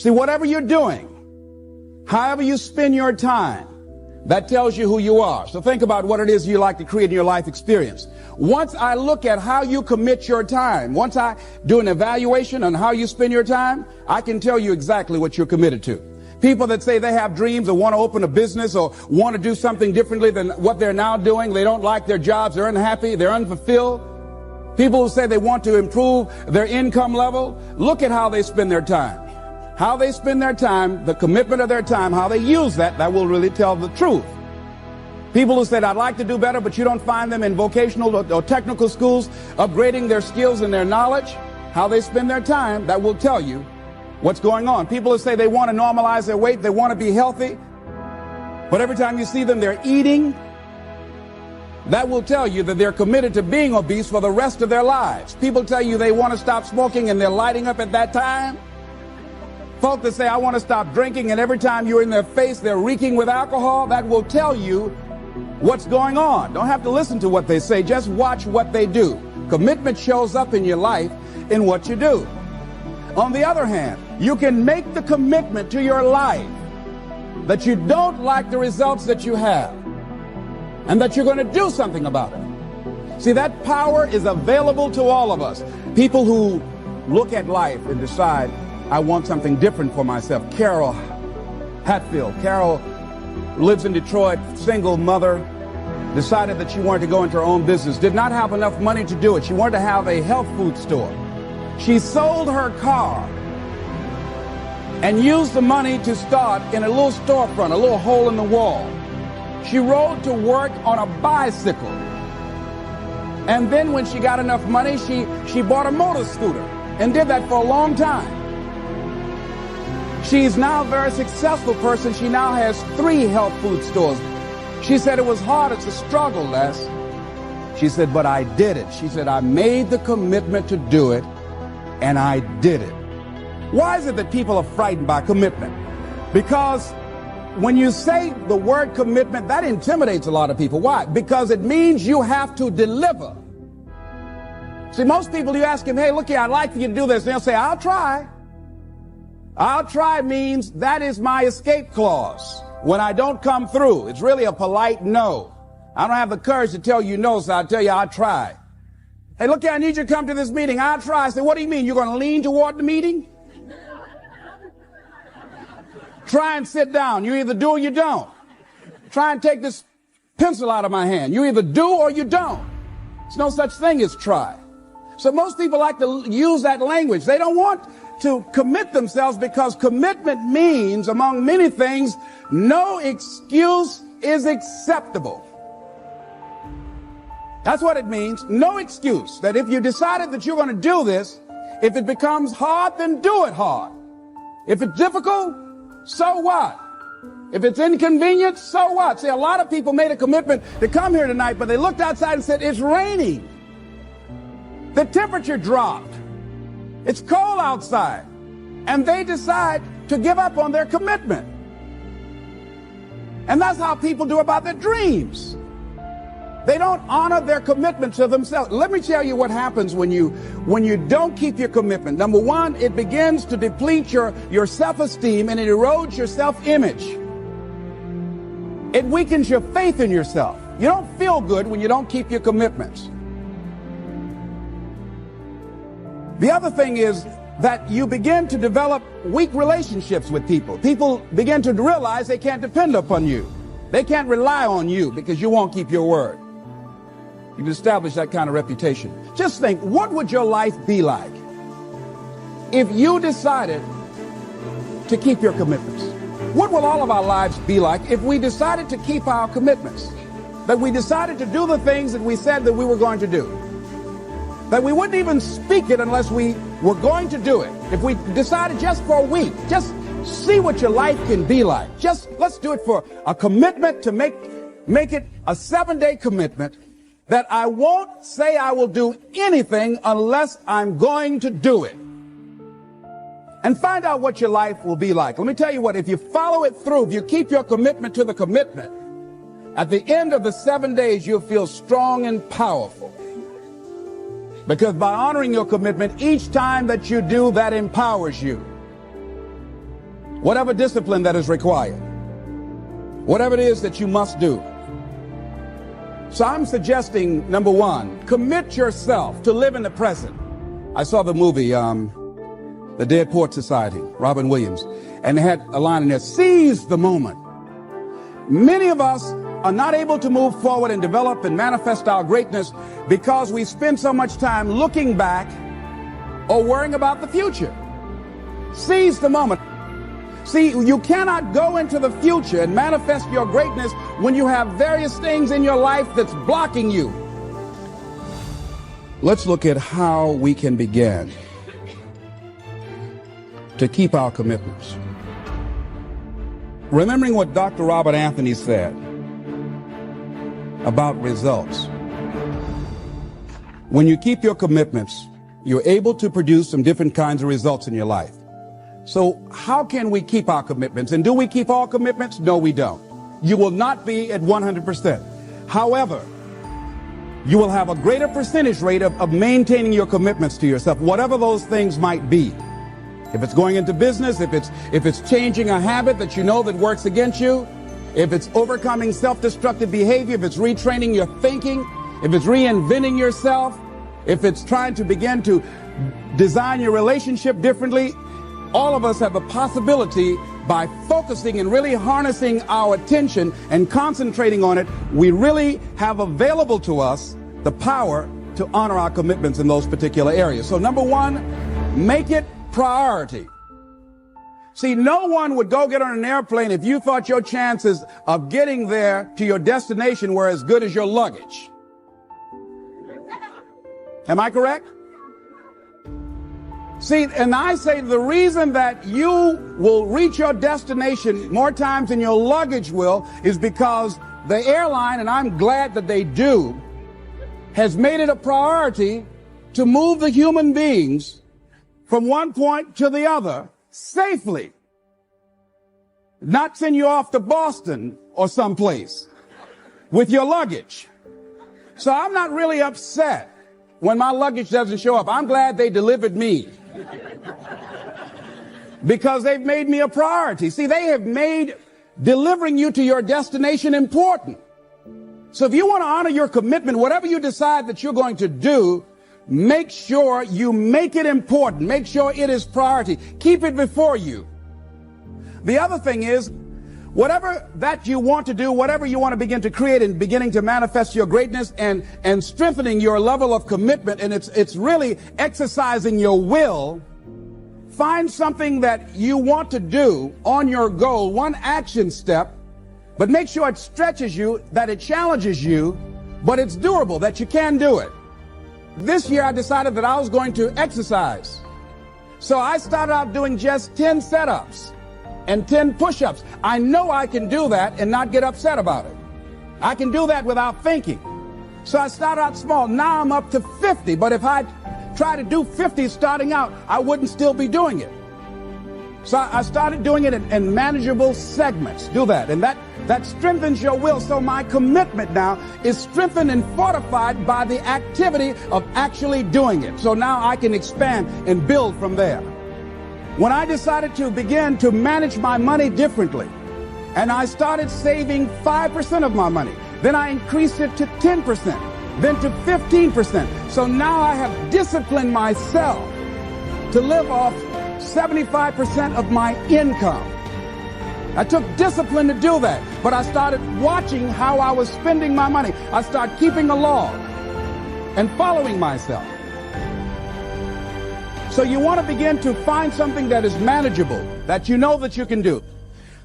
See, whatever you're doing, however you spend your time, that tells you who you are. So think about what it is you like to create in your life experience. Once I look at how you commit your time, once I do an evaluation on how you spend your time, I can tell you exactly what you're committed to. People that say they have dreams or want to open a business or want to do something differently than what they're now doing, they don't like their jobs, they're unhappy, they're unfulfilled. People who say they want to improve their income level, look at how they spend their time. How they spend their time, the commitment of their time, how they use that will really tell the truth. People who said, I'd like to do better, but you don't find them in vocational or technical schools upgrading their skills and their knowledge, how they spend their time, that will tell you what's going on. People who say they want to normalize their weight, they want to be healthy, but every time you see them, they're eating, that will tell you that they're committed to being obese for the rest of their lives. People tell you they want to stop smoking and they're lighting up at that time. Folk that say, I want to stop drinking, and every time you're in their face, they're reeking with alcohol, that will tell you what's going on. Don't have to listen to what they say, just watch what they do. Commitment shows up in your life in what you do. On the other hand, you can make the commitment to your life that you don't like the results that you have and that you're going to do something about it. See, that power is available to all of us. People who look at life and decide, I want something different for myself. Carol Hatfield. Carol lives in Detroit, single mother, decided that she wanted to go into her own business, did not have enough money to do it. She wanted to have a health food store. She sold her car and used the money to start in a little storefront, a little hole in the wall. She rode to work on a bicycle. And then when she got enough money, she bought a motor scooter and did that for a long time. She's now a very successful person. She now has 3 health food stores. She said it was hard, it's a struggle, Les. She said, but I did it. She said, I made the commitment to do it, and I did it. Why is it that people are frightened by commitment? Because when you say the word commitment, that intimidates a lot of people. Why? Because it means you have to deliver. See, most people, you ask them, hey, look here, I'd like for you to do this. And they'll say, I'll try. I'll try means that is my escape clause. When I don't come through, it's really a polite no. I don't have the courage to tell you no, so I'll tell you I'll try. Hey, look here, I need you to come to this meeting. I'll try. I say, what do you mean? You're going to lean toward the meeting? Try and sit down. You either do or you don't. Try and take this pencil out of my hand. You either do or you don't. There's no such thing as try. So most people like to use that language. They don't want to commit themselves because commitment means, among many things, no excuse is acceptable. That's what it means. No excuse. That if you decided that you're going to do this, if it becomes hard, then do it hard. If it's difficult, so what? If it's inconvenient, so what? See, a lot of people made a commitment to come here tonight, but they looked outside and said, it's raining. The temperature dropped. It's cold outside. And they decide to give up on their commitment. And that's how people do about their dreams. They don't honor their commitment to themselves. Let me tell you what happens when you don't keep your commitment. Number one, it begins to deplete your self-esteem and it erodes your self-image. It weakens your faith in yourself. You don't feel good when you don't keep your commitments. The other thing is that you begin to develop weak relationships with people. People begin to realize they can't depend upon you. They can't rely on you because you won't keep your word. You've established that kind of reputation. Just think, what would your life be like if you decided to keep your commitments? What will all of our lives be like if we decided to keep our commitments? That we decided to do the things that we said that we were going to do. That we wouldn't even speak it unless we were going to do it. If we decided just for a week, just see what your life can be like. Just let's do it for a commitment to make it a 7-day commitment that I won't say I will do anything unless I'm going to do it. And find out what your life will be like. Let me tell you what, if you follow it through, if you keep your commitment to the commitment, at the end of the 7 days, you'll feel strong and powerful. Because by honoring your commitment, each time that you do, that empowers you. whatever discipline that is required, whatever it is that you must do. So I'm suggesting, number one, commit yourself to live in the present. I saw the movie, The Dead Poet Society, Robin Williams, and they had a line in there, seize the moment. Many of us are not able to move forward and develop and manifest our greatness because we spend so much time looking back or worrying about the future. Seize the moment. See, you cannot go into the future and manifest your greatness when you have various things in your life that's blocking you. Let's look at how we can begin to keep our commitments. Remembering what Dr. Robert Anthony said about results. When you keep your commitments, you're able to produce some different kinds of results in your life. So how can we keep our commitments? And do we keep all commitments? No, we don't. You will not be at 100%. However, you will have a greater percentage rate of maintaining your commitments to yourself, whatever those things might be. If it's going into business, if it's changing a habit that you know that works against you, if it's overcoming self-destructive behavior, if it's retraining your thinking, if it's reinventing yourself, if it's trying to begin to design your relationship differently, all of us have the possibility, by focusing and really harnessing our attention and concentrating on it, we really have available to us the power to honor our commitments in those particular areas. So number one, make it priority. See, no one would go get on an airplane if you thought your chances of getting there to your destination were as good as your luggage. Am I correct? See, and I say the reason that you will reach your destination more times than your luggage will is because the airline, and I'm glad that they do, has made it a priority to move the human beings from one point to the other safely. Not send you off to Boston or someplace with your luggage. So I'm not really upset when my luggage doesn't show up. I'm glad they delivered me because they've made me a priority. See, they have made delivering you to your destination important. So if you want to honor your commitment, whatever you decide that you're going to do, make sure you make it important. Make sure it is priority. Keep it before you. The other thing is, whatever that you want to do, whatever you want to begin to create and beginning to manifest your greatness and strengthening your level of commitment, and it's really exercising your will, find something that you want to do on your goal, one action step, but make sure it stretches you, that it challenges you, but it's doable, that you can do it. This year I decided that I was going to exercise. So I started out doing just 10 setups and 10 push-ups. I know I can do that and not get upset about it. I can do that without thinking. So I started out small. Now I'm up to 50. But if I try to do 50 starting out, I wouldn't still be doing it. So I started doing it in manageable segments. Do that. And that strengthens your will. So my commitment now is strengthened and fortified by the activity of actually doing it. So now I can expand and build from there. When I decided to begin to manage my money differently, and I started saving 5% of my money, then I increased it to 10%, then to 15%. So now I have disciplined myself to live off 75% of my income. I took discipline to do that, but I started watching how I was spending my money. I started keeping a log and following myself. So you want to begin to find something that is manageable, that you know that you can do.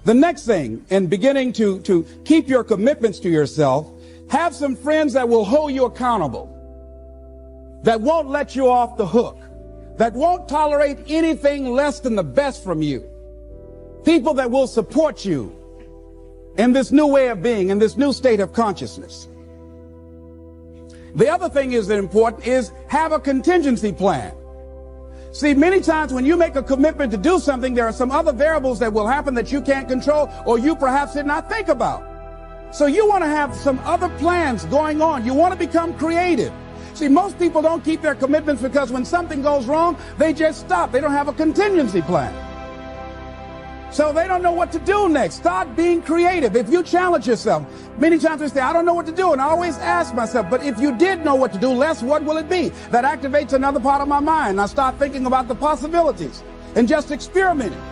The next thing, in beginning to keep your commitments to yourself, have some friends that will hold you accountable, that won't let you off the hook, that won't tolerate anything less than the best from you. People that will support you in this new way of being, in this new state of consciousness. The other thing is that important is have a contingency plan. See, many times when you make a commitment to do something, there are some other variables that will happen that you can't control or you perhaps did not think about. So you want to have some other plans going on. You want to become creative. See, most people don't keep their commitments because when something goes wrong, they just stop. They don't have a contingency plan. So they don't know what to do next. Start being creative. If you challenge yourself, many times we say, I don't know what to do. And I always ask myself, but if you did know what to do, Les, what will it be? That activates another part of my mind. I start thinking about the possibilities and just experimenting.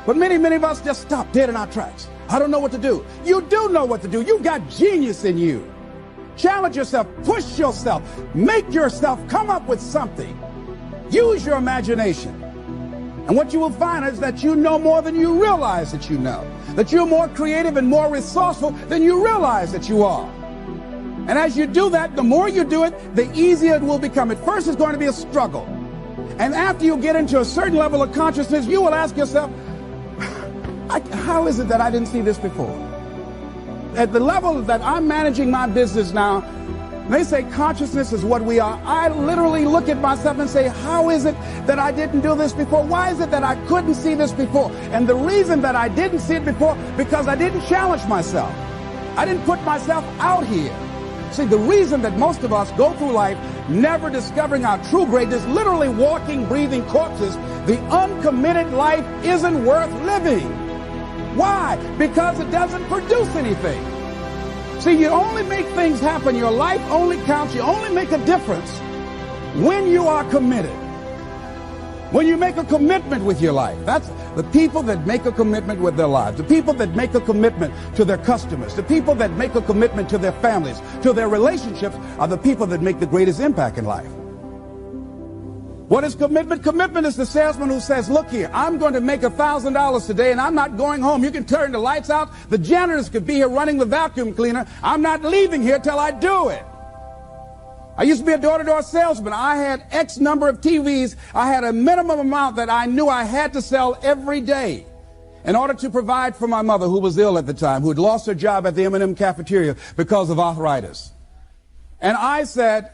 But many of us just stop dead in our tracks. I don't know what to do. You do know what to do. You've got genius in you. Challenge yourself, push yourself, make yourself come up with something. Use your imagination. And what you will find is that you know more than you realize that you know. That you're more creative and more resourceful than you realize that you are. And as you do that, the more you do it, the easier it will become. At first, it's going to be a struggle. And after you get into a certain level of consciousness, you will ask yourself, how is it that I didn't see this before? At the level that I'm managing my business now, they say consciousness is what we are. I literally look at myself and say, how is it that I didn't do this before? Why is it that I couldn't see this before? And the reason that I didn't see it before, because I didn't challenge myself. I didn't put myself out here. See, the reason that most of us go through life never discovering our true greatness, literally walking, breathing corpses, the uncommitted life isn't worth living. Why? Because it doesn't produce anything. See, you only make things happen. Your life only counts. You only make a difference when you are committed. When you make a commitment with your life. That's the people that make a commitment with their lives. The people that make a commitment to their customers. The people that make a commitment to their families, to their relationships, are the people that make the greatest impact in life. What is commitment? Commitment is the salesman who says, look here, I'm going to make $1,000 today and I'm not going home. You can turn the lights out. The janitors could be here running the vacuum cleaner. I'm not leaving here till I do it. I used to be a door-to-door salesman. I had X number of TVs. I had a minimum amount that I knew I had to sell every day in order to provide for my mother, who was ill at the time, who had lost her job at the M&M cafeteria because of arthritis. And I said,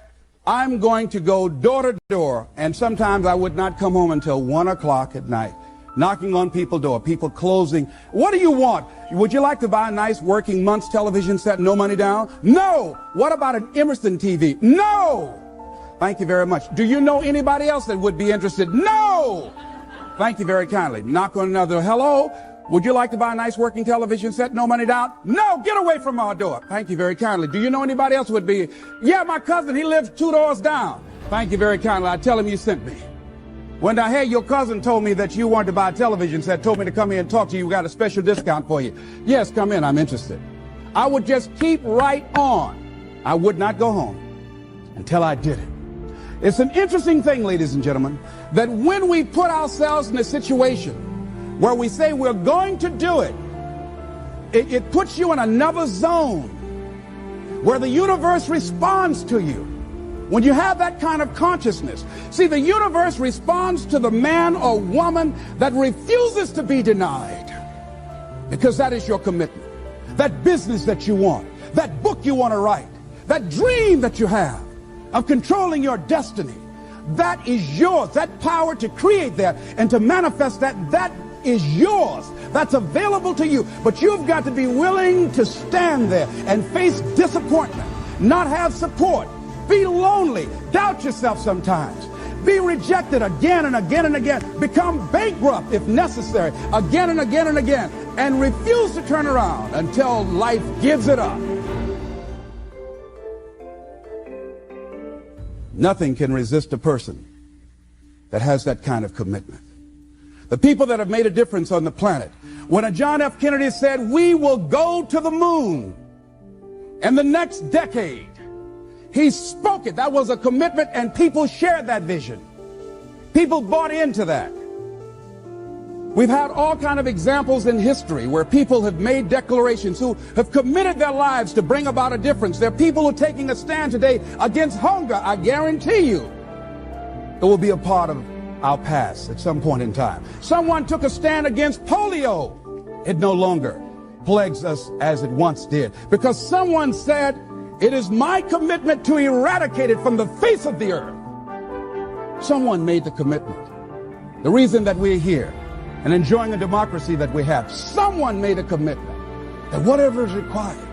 I'm going to go door to door, and sometimes I would not come home until 1 o'clock at night, knocking on people's door, people closing. What do you want? Would you like to buy a nice working month's television set, no money down? No. What about an Emerson TV? No. Thank you very much. Do you know anybody else that would be interested? No. Thank you very kindly. Knock on another. Hello. Would you like to buy a nice working television set, no money down? No, get away from our door. Thank you very kindly. Do you know anybody else would be? Yeah, my cousin, he lives 2 doors down. Thank you very kindly. I tell him you sent me. When I heard your cousin told me that you wanted to buy a television set, told me to come here and talk to you, we got a special discount for you. Yes, come in, I'm interested. I would just keep right on. I would not go home until I did it. It's an interesting thing, ladies and gentlemen, that when we put ourselves in a situation where we say we're going to do it, it puts you in another zone where the universe responds to you. When you have that kind of consciousness, see, the universe responds to the man or woman that refuses to be denied, because that is your commitment. That business that you want, that book you want to write, that dream that you have of controlling your destiny, that is yours. That power to create that and to manifest that is yours. That's available to you. But you've got to be willing to stand there and face disappointment, not have support, be lonely, doubt yourself sometimes, be rejected again and again and again, become bankrupt if necessary, again and again and again, and refuse to turn around until life gives it up. Nothing can resist a person that has that kind of commitment. The people that have made a difference on the planet. When a John F. Kennedy said, we will go to the moon in the next decade, he spoke it. That was a commitment, and people shared that vision. People bought into that. We've had all kind of examples in history where people have made declarations, who have committed their lives to bring about a difference. There are people who are taking a stand today against hunger. I guarantee you it will be a part of our past at some point in time. Someone took a stand against polio. It no longer plagues us as it once did, because someone said, it is my commitment to eradicate it from the face of the earth. Someone made the commitment. The reason that we're here and enjoying a democracy that we have, someone made a commitment that whatever is required,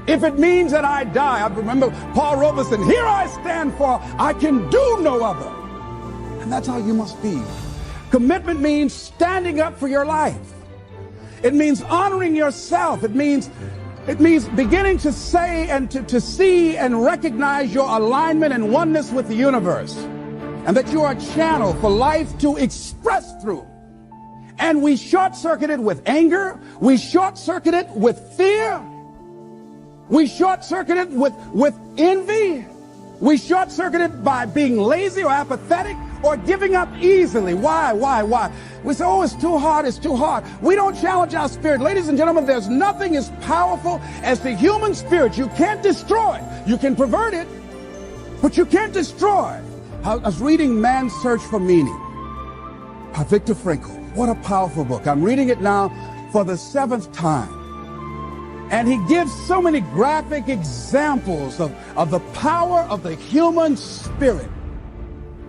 if it means that I die. I remember Paul Robeson, here I stand, for I can do no other. And that's how you must be. Commitment means standing up for your life. It means honoring yourself. It means beginning to say and to see and recognize your alignment and oneness with the universe, and that you are a channel for life to express through. And we short-circuit it with anger. We short-circuit it with fear. We short-circuit it with envy. We short-circuit it by being lazy or apathetic or giving up easily. Why? We say, oh, it's too hard, it's too hard. We don't challenge our spirit. Ladies and gentlemen, there's nothing as powerful as the human spirit. You can't destroy it. You can pervert it, but you can't destroy it. I was reading Man's Search for Meaning by Viktor Frankl. What a powerful book. I'm reading it now for the 7th time. And he gives so many graphic examples of the power of the human spirit.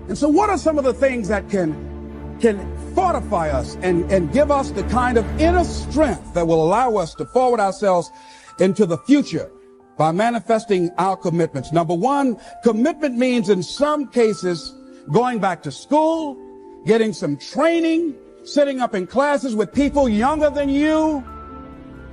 And so what are some of the things that can fortify us and give us the kind of inner strength that will allow us to forward ourselves into the future by manifesting our commitments? Number one, commitment means in some cases going back to school, getting some training, sitting up in classes with people younger than you,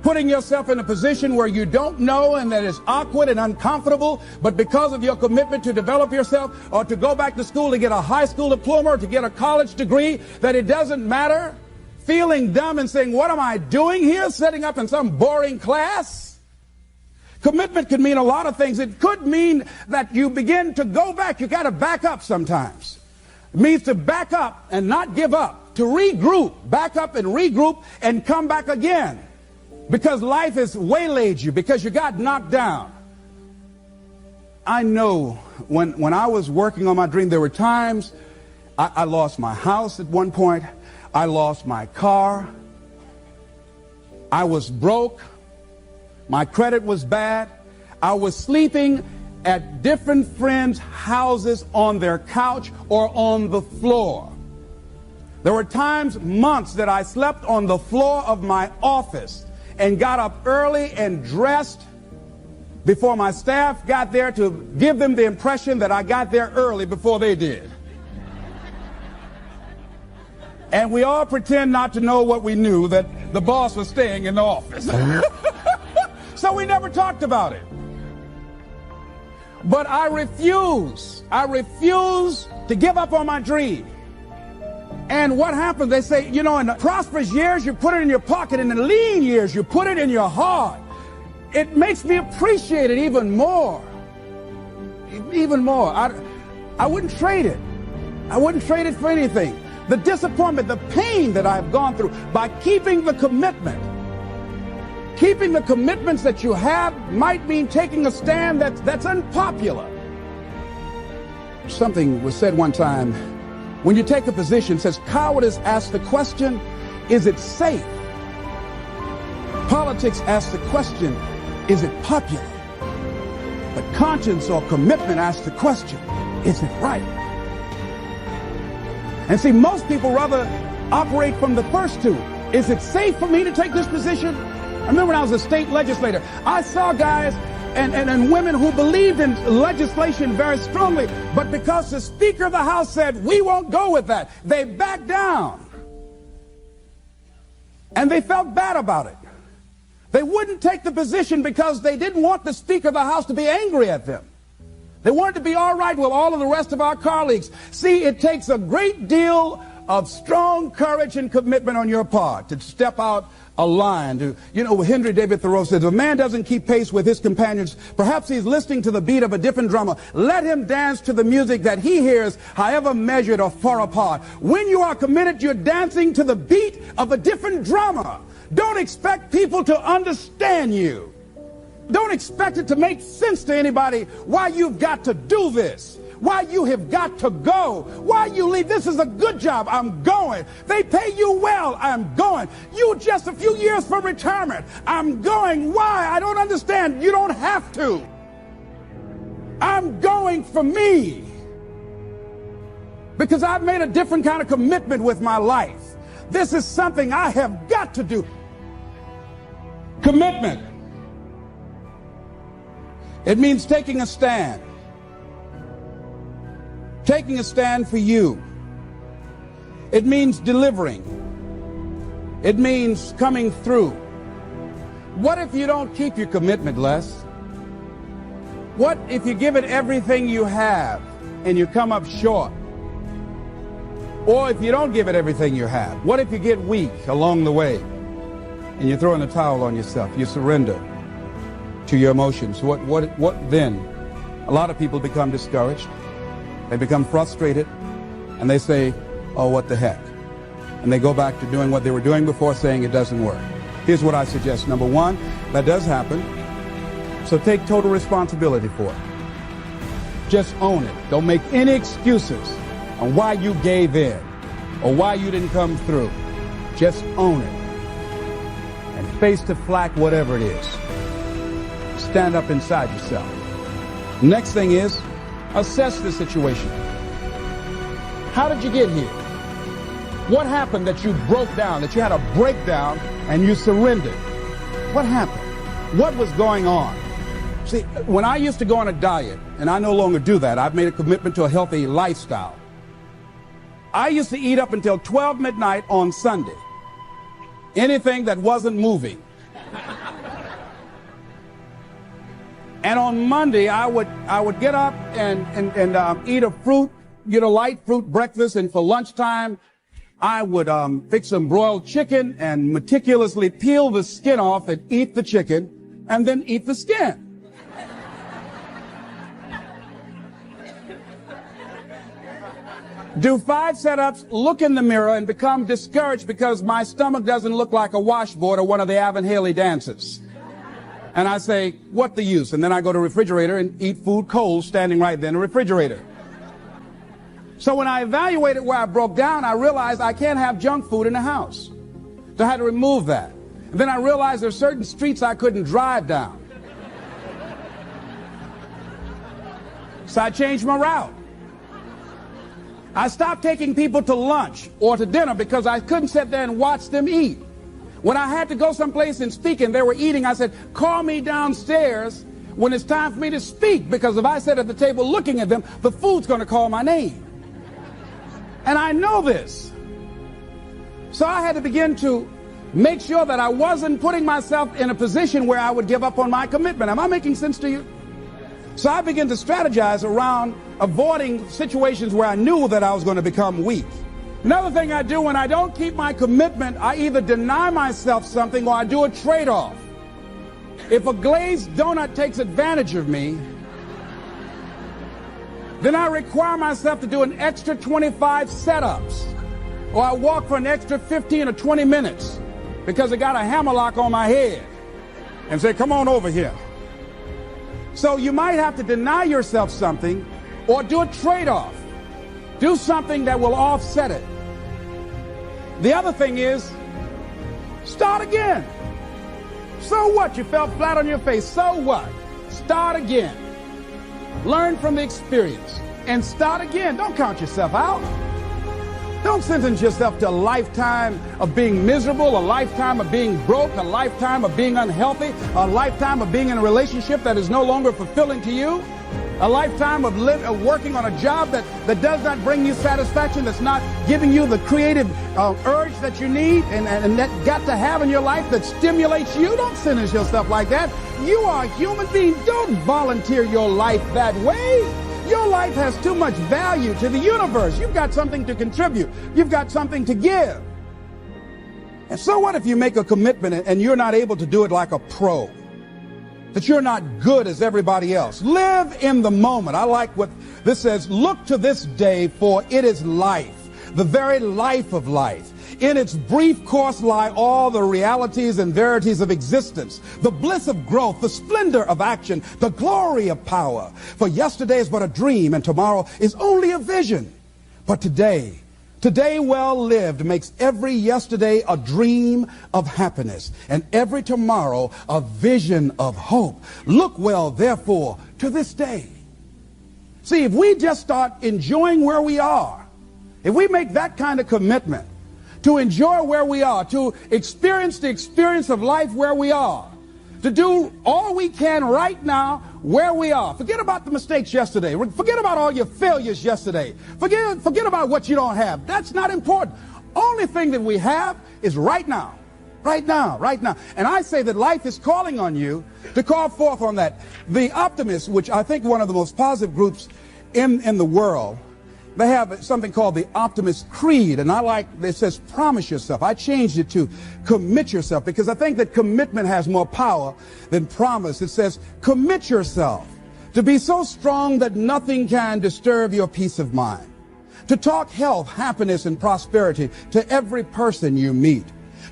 putting yourself in a position where you don't know and that is awkward and uncomfortable, but because of your commitment to develop yourself or to go back to school to get a high school diploma or to get a college degree, that it doesn't matter, feeling dumb and saying, what am I doing here, sitting up in some boring class? Commitment could mean a lot of things. It could mean that you begin to go back. You got to back up sometimes. It means to back up and not give up, to regroup, back up and regroup and come back again. Because life has waylaid you, because you got knocked down. I know when I was working on my dream, there were times I lost my house at one point. I lost my car. I was broke. My credit was bad. I was sleeping at different friends' houses on their couch or on the floor. There were times, months, that I slept on the floor of my office and got up early and dressed before my staff got there to give them the impression that I got there early before they did. And we all pretend not to know what we knew, that the boss was staying in the office. So we never talked about it. But I refuse to give up on my dream. And what happens? They say, you know, in the prosperous years, you put it in your pocket. In the lean years, you put it in your heart. It makes me appreciate it even more. Even more. I wouldn't trade it. I wouldn't trade it for anything. The disappointment, the pain that I've gone through by keeping the commitment. Keeping the commitments that you have might mean taking a stand that's unpopular. Something was said one time. When you take a position, it says cowardice asks the question, is it safe? Politics asks the question, is it popular? But conscience or commitment asks the question, is it right? And see, most people rather operate from the first two. Is it safe for me to take this position? I remember when I was a state legislator, I saw guys and women who believed in legislation very strongly, but because the Speaker of the House said, we won't go with that, they backed down. And they felt bad about it. They wouldn't take the position because they didn't want the Speaker of the House to be angry at them. They wanted to be all right with all of the rest of our colleagues. See, it takes a great deal of strong courage and commitment on your part to step out a line. Henry David Thoreau says, if a man doesn't keep pace with his companions, perhaps he's listening to the beat of a different drummer. Let him dance to the music that he hears, however measured or far apart. When you are committed, you're dancing to the beat of a different drummer. Don't expect people to understand you. Don't expect it to make sense to anybody why you've got to do this. Why you have got to go. Why you leave. This is a good job. I'm going. They pay you well. I'm going. You just a few years from retirement. I'm going. Why? I don't understand. You don't have to. I'm going for me. Because I've made a different kind of commitment with my life. This is something I have got to do. Commitment. It means taking a stand. Taking a stand for you. It means delivering. It means coming through. What if you don't keep your commitment, Les? What if you give it everything you have and you come up short? Or if you don't give it everything you have, what if you get weak along the way and you throw in the towel on yourself? You surrender to your emotions. What then? A lot of people become discouraged. They become frustrated and they say, oh, what the heck? And they go back to doing what they were doing before, saying it doesn't work. Here's what I suggest. Number one, that does happen. So take total responsibility for it. Just own it. Don't make any excuses on why you gave in or why you didn't come through. Just own it. And face the flak, whatever it is. Stand up inside yourself. Next thing is, assess the situation. How did you get here? What happened that you broke down, that you had a breakdown and you surrendered? What happened? What was going on? See, when I used to go on a diet, and I no longer do that, I've made a commitment to a healthy lifestyle. I used to eat up until 12 midnight on Sunday. Anything that wasn't moving. And on Monday, I would get up and eat a fruit, light fruit breakfast, and for lunchtime, I would fix some broiled chicken and meticulously peel the skin off and eat the chicken, and then eat the skin. Do 5 setups, look in the mirror, and become discouraged because my stomach doesn't look like a washboard or one of the Avon Haley dances. And I say, what the use? And then I go to the refrigerator and eat food cold, standing right there in the refrigerator. So when I evaluated where I broke down, I realized I can't have junk food in the house. So I had to remove that. And then I realized there's certain streets I couldn't drive down. So I changed my route. I stopped taking people to lunch or to dinner because I couldn't sit there and watch them eat. When I had to go someplace and speak and they were eating, I said, call me downstairs when it's time for me to speak, because if I sit at the table looking at them, the food's going to call my name. And I know this. So I had to begin to make sure that I wasn't putting myself in a position where I would give up on my commitment. Am I making sense to you? So I began to strategize around avoiding situations where I knew that I was going to become weak. Another thing I do when I don't keep my commitment, I either deny myself something or I do a trade-off. If a glazed donut takes advantage of me, then I require myself to do an extra 25 setups, or I walk for an extra 15 or 20 minutes because I got a hammerlock on my head and say, come on over here. So you might have to deny yourself something or do a trade-off. Do something that will offset it. The other thing is, start again. So what? You fell flat on your face. So what? Start again. Learn from the experience and start again. Don't count yourself out. Don't sentence yourself to a lifetime of being miserable, a lifetime of being broke, a lifetime of being unhealthy, a lifetime of being in a relationship that is no longer fulfilling to you, a lifetime of working on a job that does not bring you satisfaction, that's not giving you the creative urge that you need and that got to have in your life that stimulates you. Don't sentence yourself like that. You are a human being. Don't volunteer your life that way. Your life has too much value to the universe. You've got something to contribute. You've got something to give. And so what if you make a commitment and you're not able to do it like a pro? That you're not good as everybody else. Live in the moment. I like what this says. Look to this day, for it is life, the very life of life. In its brief course lie all the realities and verities of existence, the bliss of growth, the splendor of action, the glory of power. For yesterday is but a dream, and tomorrow is only a vision. But today well lived makes every yesterday a dream of happiness, and every tomorrow a vision of hope. Look well, therefore, to this day. See, if we just start enjoying where we are, if we make that kind of commitment to enjoy where we are, to experience the experience of life where we are, to do all we can right now where we are. Forget about the mistakes yesterday. Forget about all your failures yesterday. Forget about what you don't have. That's not important. Only thing that we have is right now. Right now, right now. And I say that life is calling on you to call forth on that. The optimists, which I think one of the most positive groups in the world, they have something called the Optimist Creed, and I like, it says promise yourself. I changed it to commit yourself, because I think that commitment has more power than promise. It says commit yourself to be so strong that nothing can disturb your peace of mind, to talk health, happiness, and prosperity to every person you meet,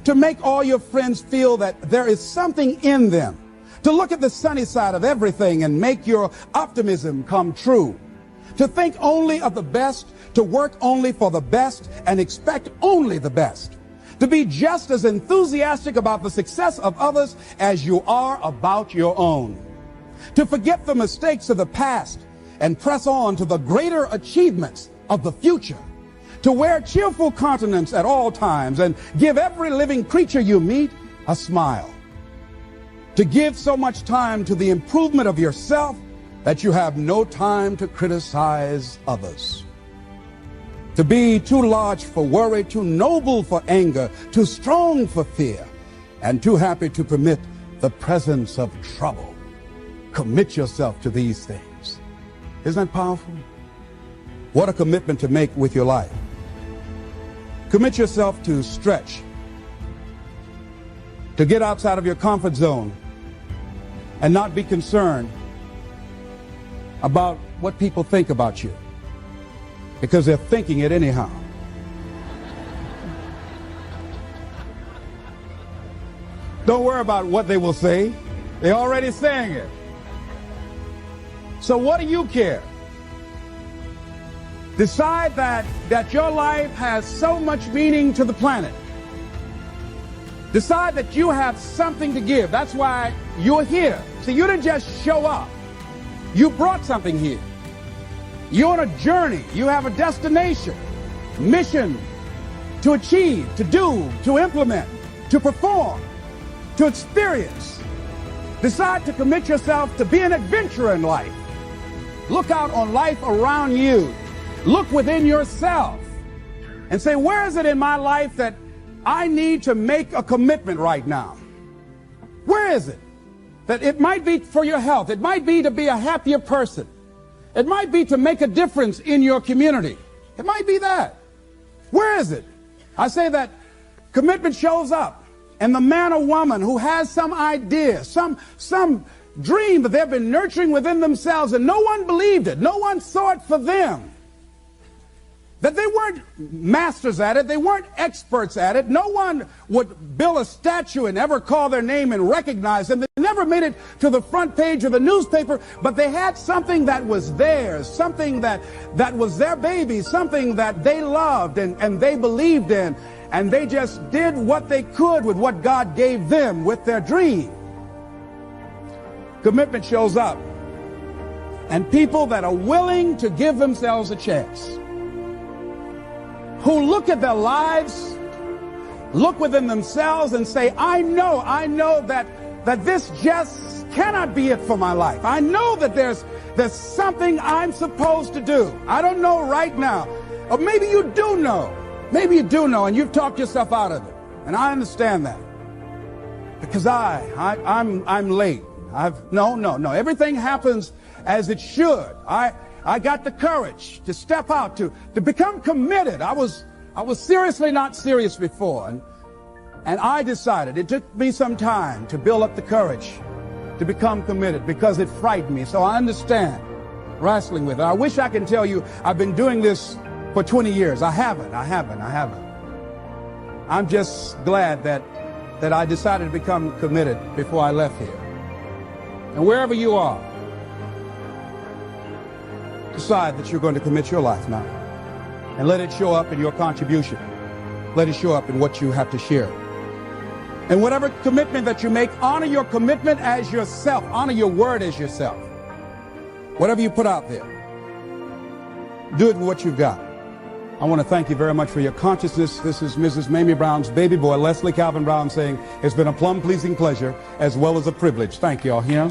to make all your friends feel that there is something in them, to look at the sunny side of everything and make your optimism come true, to think only of the best, to work only for the best and expect only the best, to be just as enthusiastic about the success of others as you are about your own, to forget the mistakes of the past and press on to the greater achievements of the future, to wear cheerful countenance at all times and give every living creature you meet a smile, to give so much time to the improvement of yourself that you have no time to criticize others, to be too large for worry, too noble for anger, too strong for fear, and too happy to permit the presence of trouble. Commit yourself to these things. Isn't that powerful? What a commitment to make with your life. Commit yourself to stretch, to get outside of your comfort zone and not be concerned about what people think about you, because they're thinking it anyhow. Don't worry about what they will say. They're already saying it. So what do you care? Decide that your life has so much meaning to the planet. Decide that you have something to give. That's why you're here. See, you didn't just show up. You brought something here. You're on a journey. You have a destination, mission to achieve, to do, to implement, to perform, to experience. Decide to commit yourself to be an adventurer in life. Look out on life around you. Look within yourself and say, where is it in my life that I need to make a commitment right now? Where is it? That it might be for your health. It might be to be a happier person. It might be to make a difference in your community. It might be that. Where is it? I say that commitment shows up, and the man or woman who has some idea, some dream that they've been nurturing within themselves, and no one believed it, no one saw it for them, that they weren't masters at it, they weren't experts at it, no one would build a statue and ever call their name and recognize them. They never made it to the front page of the newspaper, but they had something that was theirs, something that was their baby, something that they loved and they believed in, and they just did what they could with what God gave them with their dream. Commitment shows up, and people that are willing to give themselves a chance, who look at their lives, look within themselves and say, I know that this just cannot be it for my life. I know that there's something I'm supposed to do. I don't know right now. Or maybe you do know. Maybe you do know, and you've talked yourself out of it. And I understand that. Because I'm late. No. Everything happens as it should. I got the courage to step out, to become committed. I was seriously not serious before, and I decided, it took me some time to build up the courage to become committed, because it frightened me. So I understand wrestling with it. I wish I could tell you I've been doing this for 20 years. I haven't. I'm just glad that I decided to become committed before I left here. And wherever you are, decide that you're going to commit your life now, and let it show up in your contribution. Let it show up in what you have to share. And whatever commitment that you make, honor your commitment as yourself. Honor your word as yourself. Whatever you put out there, do it with what you've got. I want to thank you very much for your consciousness. This is Mrs. Mamie Brown's baby boy, Leslie Calvin Brown, saying it's been a plumb pleasing pleasure as well as a privilege. Thank you all here.